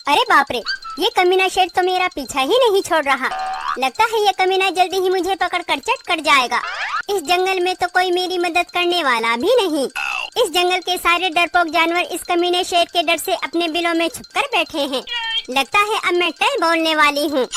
अरे बाप रे, ये कमीना शेर तो मेरा पीछा ही नहीं छोड़ रहा। लगता है ये कमीना जल्दी ही मुझे पकड़ कर चट कर जाएगा। इस जंगल में तो कोई मेरी मदद करने वाला भी नहीं। इस जंगल के सारे डरपोक जानवर इस कमीने शेर के डर से अपने बिलों में छुपकर बैठे हैं। लगता है अब मैं टल बोलने वाली हूँ।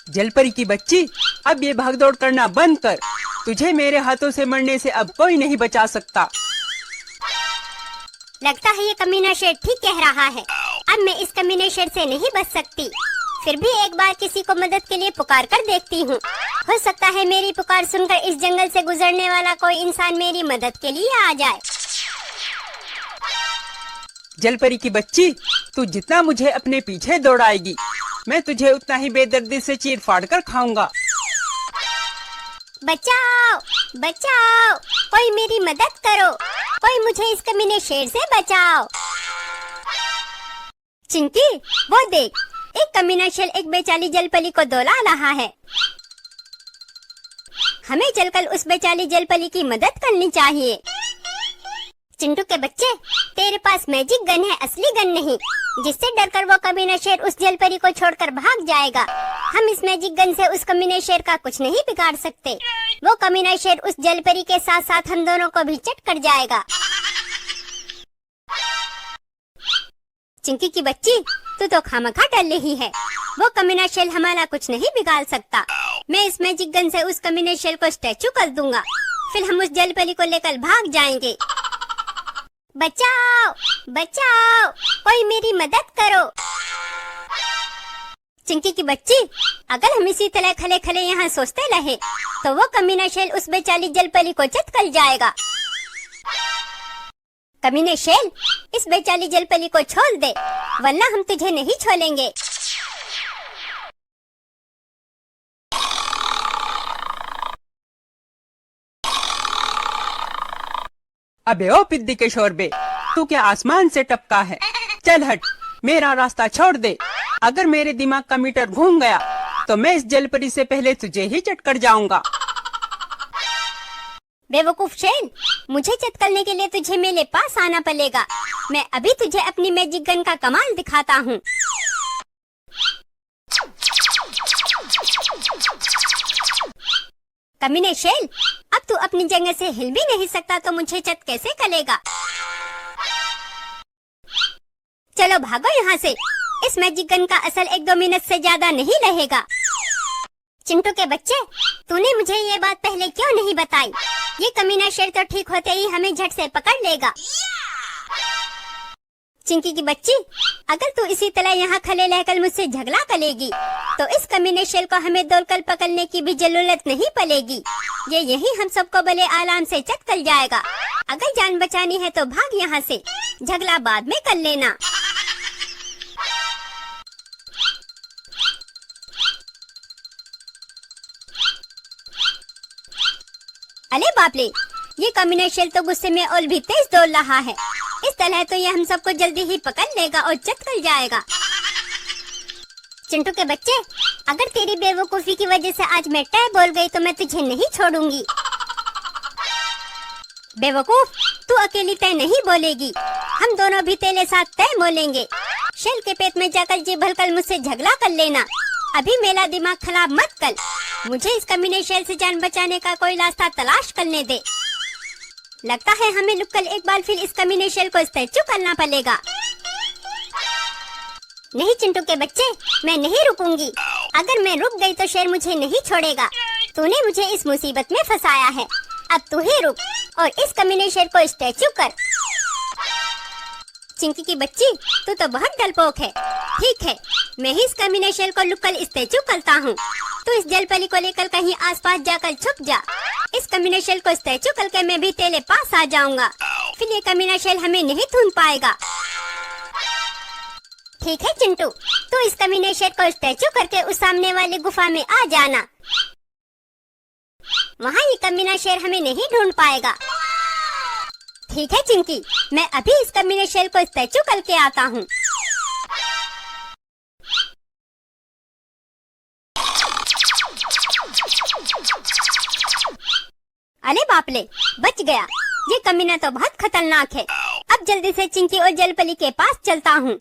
जलपरी की बच्ची, अब ये भागदौड़ करना बंद कर। तुझे मेरे हाथों से मरने से अब कोई नहीं बचा सकता। लगता है ये कमीना शेर ठीक कह रहा है। अब मैं इस कमीने शेर से नहीं बच सकती। फिर भी एक बार किसी को मदद के लिए पुकार कर देखती हूँ। हो सकता है मेरी पुकार सुनकर इस जंगल से गुजरने वाला कोई इंसान मेरी मदद के लिए आ जाए। जलपरी की बच्ची, तू जितना मुझे अपने पीछे दौड़ाएगी, मैं तुझे उतना ही बेदर्दी से चीर फाड़ कर खाऊंगा। बचाओ बचाओ, कोई मेरी मदद करो, कोई मुझे इस कमीने शेर से बचाओ। चिंकी, वो देख, एक कमीना शेर एक बेचारी जलपरी को दौड़ा रहा है। हमें चलकर उस बेचारी जलपरी की मदद करनी चाहिए। चिंटू के बच्चे, तेरे पास मैजिक गन है, असली गन नहीं, जिससे डरकर वो कमीना शेर उस जलपरी को छोड़कर भाग जाएगा। हम इस मैजिक गन से उस कमीने शेर का कुछ नहीं बिगाड़ सकते। वो कमीना शेर उस जलपरी के साथ साथ हम दोनों को भी चट कर जाएगा। चिंकी की बच्ची, तू तो खामखा डर रही है। वो कमीना शेर हमारा कुछ नहीं बिगाड़ सकता। मैं इस मैजिक गन से उस कमीने शेर को स्टैचू कर दूंगा। फिर हम उस जलपरी को लेकर भाग जाएंगे। बचाओ बचाओ, कोई मेरी मदद करो। चिंकी की बच्ची, अगर हम इसी तरह खले खले यहाँ सोचते रहे तो वो कमीना शेर उस बेचारी जलपरी को चट कर जाएगा। कमीने शेर, इस बेचारी जलपरी को छोड़ दे, वरना हम तुझे नहीं छोड़ेंगे। अबे ओ पिद्दी के शोरबे, तू क्या आसमान से टपका है? चल हट, मेरा रास्ता छोड़ दे। अगर मेरे दिमाग का मीटर घूम गया तो मैं इस जलपरी से पहले तुझे ही चट कर जाऊंगा। बेवकूफ शेर, मुझे चट करने के लिए तुझे मेरे पास आना पड़ेगा। मैं अभी तुझे अपनी मैजिक गन का कमाल दिखाता हूँ। कमीने शेर, अब तू अपनी जगह से हिल भी नहीं सकता तो मुझे चट कैसे करेगा? चलो भागो यहाँ से। इस मैजिक गन का असर 1-2 मिनट से ज्यादा नहीं रहेगा। चिंटू के बच्चे, तूने मुझे ये बात पहले क्यों नहीं बताई? ये कमीना शेर तो ठीक होते ही हमें झट से पकड़ लेगा। चिंकी की बच्ची, अगर तू इसी तरह यहाँ खड़े रहकर मुझसे झगड़ा करेगी तो इस कमीने शेर को हमें दौड़कर पकड़ने की भी जरूरत नहीं पड़ेगी। ये यही हम सबको बड़े आराम से चट कर जाएगा। अगर जान बचानी है तो भाग यहाँ से, झगड़ा बाद में कर लेना। अरे बाप रे, ये कमीना शेर तो गुस्से में और भी तेज दौड़ रहा है। इस तरह तो ये हम सबको जल्दी ही पकड़ लेगा और चट कर जाएगा। चिंटू के बच्चे, अगर तेरी बेवकूफी की वजह से आज मैं टय बोल गई तो मैं तुझे नहीं छोड़ूंगी। बेवकूफ, तू अकेली तय नहीं बोलेगी, हम दोनों भी तेरे साथ तय बोलेंगे। शेर के पेट में जाकर जी भरकर मुझसे झगड़ा कर लेना। अभी मेरा दिमाग खराब मत कर। मुझे इस कमीने शेर से जान बचाने का कोई रास्ता तलाश करने दे। लगता है हमें रुककर एक बार फिर इस कमीने शेर को स्टैचू करना पड़ेगा। नहीं चिंटू के बच्चे, मैं नहीं रुकूंगी। अगर मैं रुक गई तो शेर मुझे नहीं छोड़ेगा। तूने मुझे इस मुसीबत में फंसाया है, अब तू ही रुक और इस कमीने शेर को स्टैचू कर। चिंकी की बच्ची, तू तो बहुत डरपोक है। ठीक है, मैं ही इस कमीने शेर को रुककर स्टैचू करता हूँ। तू इस जलपरी को लेकर कहीं आसपास जाकर छुप जा। इस कमीने शेर को स्टैचू करके मैं भी तेरे पास आ जाऊंगा। फिर ये कमीना शेर हमें नहीं ढूंढ पाएगा। ठीक है चिंटू, तू इस कमीने शेर को स्टैचू करके उस सामने वाली गुफा में आ जाना। वहाँ ये कमीना शेर हमें नहीं ढूंढ पाएगा। ठीक है चिंकी, मैं अभी इस कमीने शेर को स्टैचू करके आता हूँ। अरे बाप ले, बच गया। ये कमीना तो बहुत खतरनाक है। अब जल्दी से चिंकी और जलपरी के पास चलता हूँ।